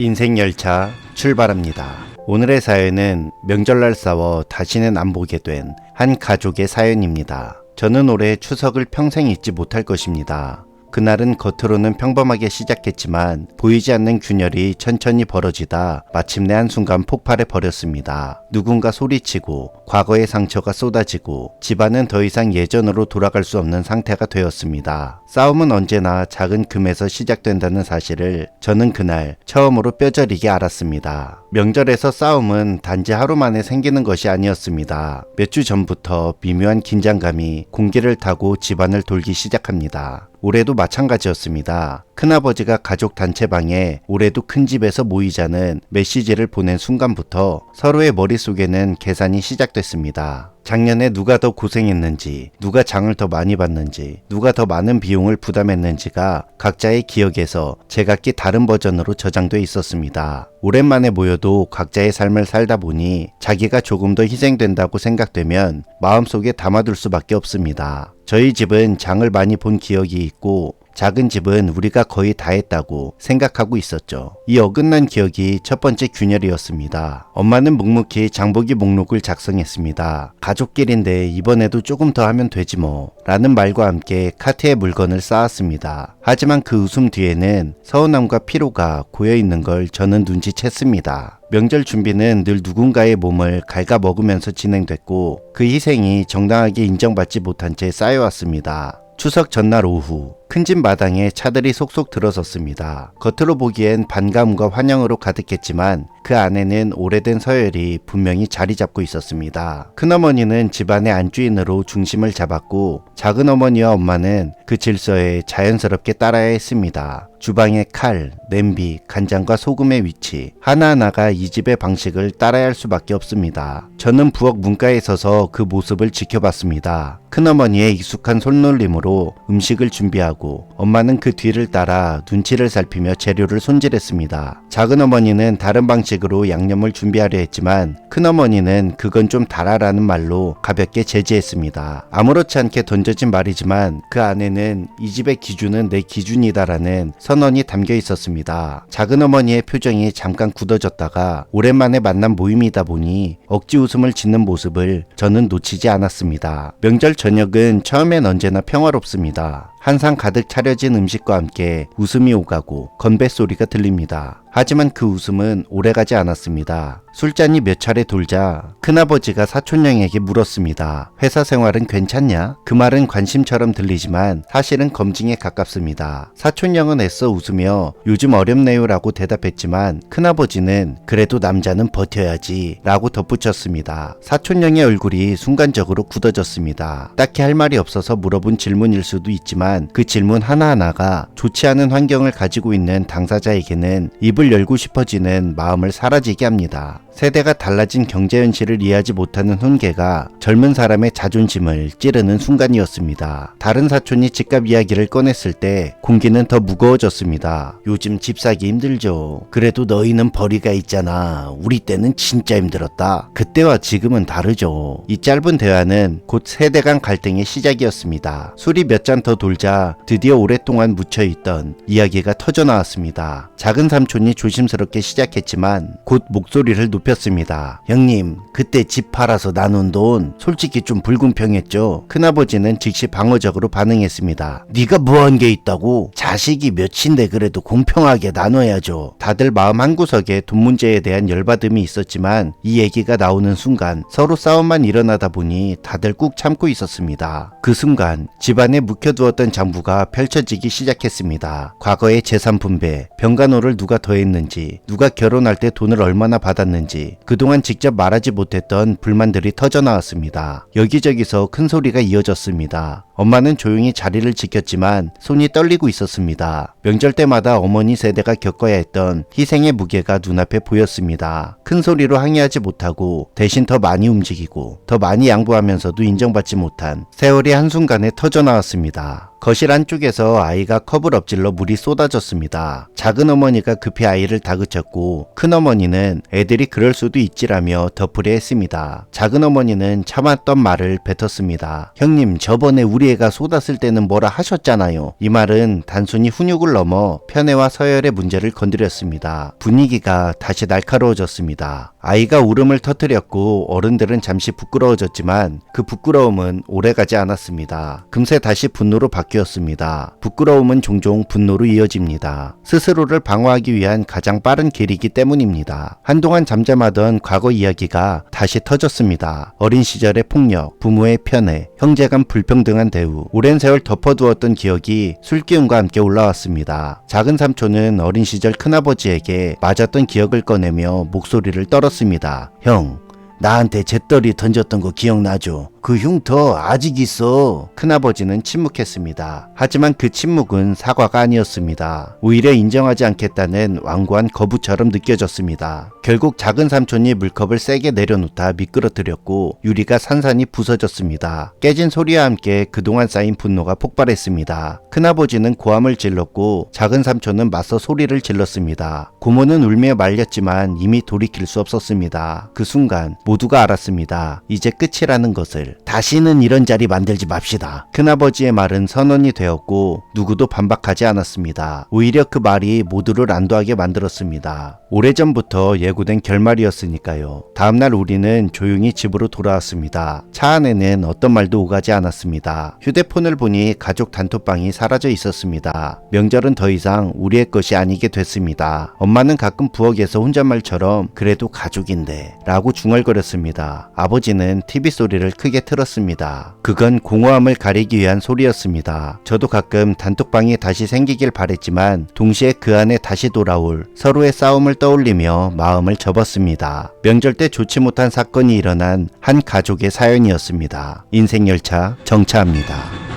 인생열차 출발합니다. 오늘의 사연은 명절날 싸워 다시는 안 보게 된 한 가족의 사연입니다. 저는 올해 추석을 평생 잊지 못할 것입니다. 그날은 겉으로는 평범하게 시작했지만 보이지 않는 균열이 천천히 벌어지다 마침내 한순간 폭발해 버렸습니다. 누군가 소리치고 과거의 상처가 쏟아지고 집안은 더 이상 예전으로 돌아갈 수 없는 상태가 되었습니다. 싸움은 언제나 작은 금에서 시작된다는 사실을 저는 그날 처음으로 뼈저리게 알았습니다. 명절에서 싸움은 단지 하루 만에 생기는 것이 아니었습니다. 몇 주 전부터 미묘한 긴장감이 공기를 타고 집안을 돌기 시작합니다. 올해도 마찬가지였습니다. 큰아버지가 가족 단체방에 올해도 큰 집에서 모이자는 메시지를 보낸 순간부터 서로의 머릿속에는 계산이 시작됐습니다. 작년에 누가 더 고생했는지, 누가 장을 더 많이 봤는지, 누가 더 많은 비용을 부담했는지가 각자의 기억에서 제각기 다른 버전으로 저장돼 있었습니다. 오랜만에 모여도 각자의 삶을 살다 보니 자기가 조금 더 희생된다고 생각되면 마음속에 담아둘 수밖에 없습니다. 저희 집은 장을 많이 본 기억이 있고 작은 집은 우리가 거의 다 했다고 생각하고 있었죠. 이 어긋난 기억이 첫 번째 균열이었습니다. 엄마는 묵묵히 장보기 목록을 작성했습니다. 가족끼리인데 이번에도 조금 더 하면 되지 뭐 라는 말과 함께 카트에 물건을 쌓았습니다. 하지만 그 웃음 뒤에는 서운함과 피로가 고여있는 걸 저는 눈치챘습니다. 명절 준비는 늘 누군가의 몸을 갉아먹으면서 진행됐고 그 희생이 정당하게 인정받지 못한 채 쌓여왔습니다. 추석 전날 오후 큰 집 마당에 차들이 속속 들어섰습니다. 겉으로 보기엔 반가움과 환영으로 가득했지만 그 안에는 오래된 서열이 분명히 자리 잡고 있었습니다. 큰어머니는 집안의 안주인으로 중심을 잡았고 작은어머니와 엄마는 그 질서에 자연스럽게 따라야 했습니다. 주방의 칼, 냄비, 간장과 소금의 위치 하나하나가 이 집의 방식을 따라야 할 수밖에 없습니다. 저는 부엌 문가에 서서 그 모습을 지켜봤습니다. 큰어머니의 익숙한 손놀림으로 음식을 준비하고 엄마는 그 뒤를 따라 눈치를 살피며 재료를 손질했습니다. 작은어머니는 다른 방식으로 양념을 준비하려 했지만 큰어머니는 그건 좀 달아라는 말로 가볍게 제지했습니다. 아무렇지 않게 던져진 말이지만 그 안에는 이 집의 기준은 내 기준이다라는 선언이 담겨 있었습니다. 작은어머니의 표정이 잠깐 굳어졌다가 오랜만에 만난 모임이다 보니 억지 웃음을 짓는 모습을 저는 놓치지 않았습니다. 명절 저녁은 처음엔 언제나 평화롭습니다. 한상 가득 차려진 음식과 함께 웃음이 오가고 건배 소리가 들립니다. 하지만 그 웃음은 오래가지 않았습니다. 술잔이 몇 차례 돌자 큰아버지가 사촌형에게 물었습니다. 회사 생활은 괜찮냐? 그 말은 관심처럼 들리지만 사실은 검증에 가깝습니다. 사촌형은 애써 웃으며 요즘 어렵네요 라고 대답했지만 큰아버지는 그래도 남자는 버텨야지 라고 덧붙였습니다. 사촌형의 얼굴이 순간적으로 굳어졌습니다. 딱히 할 말이 없어서 물어본 질문일 수도 있지만 그 질문 하나하나가 좋지 않은 환경을 가지고 있는 당사자에게는 입을 열고 싶어지는 마음을 사라지게 합니다. 세대가 달라진 경제 현실을 이해하지 못하는 훈계가 젊은 사람의 자존심을 찌르는 순간이었습니다. 다른 사촌이 집값 이야기를 꺼냈을 때 공기는 더 무거워졌습니다. 요즘 집 사기 힘들죠. 그래도 너희는 벌이가 있잖아. 우리 때는 진짜 힘들었다. 그때와 지금은 다르죠. 이 짧은 대화는 곧 세대 간 갈등의 시작이었습니다. 술이 몇 잔 더 돌자 드디어 오랫동안 묻혀있던 이야기가 터져나왔습니다. 작은 삼촌이 조심스럽게 시작했지만 곧 목소리를 높였습니다. 형님, 그때 집 팔아서 나눈 돈 솔직히 좀 불공평했죠. 큰아버지는 즉시 방어적으로 반응했습니다. 네가 뭐한 게 있다고? 자식이 몇인데 그래도 공평하게 나눠야죠. 다들 마음 한구석에 돈 문제에 대한 열받음이 있었지만 이 얘기가 나오는 순간 서로 싸움만 일어나다 보니 다들 꾹 참고 있었습니다. 그 순간 집안에 묵혀두었던 장부가 펼쳐지기 시작했습니다. 과거의 재산 분배, 병간호를 누가 더했는지, 누가 결혼할 때 돈을 얼마나 받았는지, 그동안 직접 말하지 못했던 불만들이 터져나왔습니다. 여기저기서 큰 소리가 이어졌습니다. 엄마는 조용히 자리를 지켰지만 손이 떨리고 있었습니다. 명절 때마다 어머니 세대가 겪어야 했던 희생의 무게가 눈앞에 보였습니다. 큰 소리로 항의하지 못하고 대신 더 많이 움직이고 더 많이 양보하면서도 인정받지 못한 세월이 한순간에 터져나왔습니다. 거실 안쪽에서 아이가 컵을 엎질러 물이 쏟아졌습니다. 작은어머니가 급히 아이를 다그쳤고 큰어머니는 애들이 그럴 수도 있지라며 덧풀이 했습니다. 작은어머니는 참았던 말을 뱉었습니다. 형님, 저번에 우리 그 애가 쏟았을 때는 뭐라 하셨잖아요. 이 말은 단순히 훈육을 넘어 편애와 서열의 문제를 건드렸습니다. 분위기가 다시 날카로워졌습니다. 아이가 울음을 터뜨렸고 어른들은 잠시 부끄러워졌지만 그 부끄러움은 오래가지 않았습니다. 금세 다시 분노로 바뀌었습니다. 부끄러움은 종종 분노로 이어집니다. 스스로를 방어하기 위한 가장 빠른 길이기 때문입니다. 한동안 잠잠하던 과거 이야기가 다시 터졌습니다. 어린 시절의 폭력, 부모의 편애, 형제 간 불평등한 대우, 오랜 세월 덮어두었던 기억이 술기운과 함께 올라왔습니다. 작은 삼촌은 어린 시절 큰아버지에게 맞았던 기억을 꺼내며 목소리를 떨었습니다. 형, 나한테 잿더리 던졌던 거 기억나죠? 그 흉터 아직 있어. 큰아버지는 침묵했습니다. 하지만 그 침묵은 사과가 아니었습니다. 오히려 인정하지 않겠다는 완고한 거부처럼 느껴졌습니다. 결국 작은 삼촌이 물컵을 세게 내려놓다 미끄러뜨렸고 유리가 산산이 부서졌습니다. 깨진 소리와 함께 그동안 쌓인 분노가 폭발했습니다. 큰아버지는 고함을 질렀고 작은 삼촌은 맞서 소리를 질렀습니다. 고모는 울며 말렸지만 이미 돌이킬 수 없었습니다. 그 순간 모두가 알았습니다. 이제 끝이라는 것을. 다시는 이런 자리 만들지 맙시다. 큰아버지의 말은 선언이 되었고 누구도 반박하지 않았습니다. 오히려 그 말이 모두를 안도하게 만들었습니다. 오래전부터 예고된 결말이었으니까요. 다음날 우리는 조용히 집으로 돌아왔습니다. 차 안에는 어떤 말도 오가지 않았습니다. 휴대폰을 보니 가족 단톡방이 사라져 있었습니다. 명절은 더 이상 우리의 것이 아니게 됐습니다. 엄마는 가끔 부엌에서 혼잣말처럼 그래도 가족인데 라고 중얼거렸습니다. 아버지는 TV 소리를 크게 틀었습니다. 그건 공허함을 가리기 위한 소리였습니다. 저도 가끔 단톡방이 다시 생기길 바랬지만 동시에 그 안에 다시 돌아올 서로의 싸움을 떠올리며 마음을 접었습니다. 명절 때 좋지 못한 사건이 일어난 한 가족의 사연이었습니다. 인생열차 정차합니다.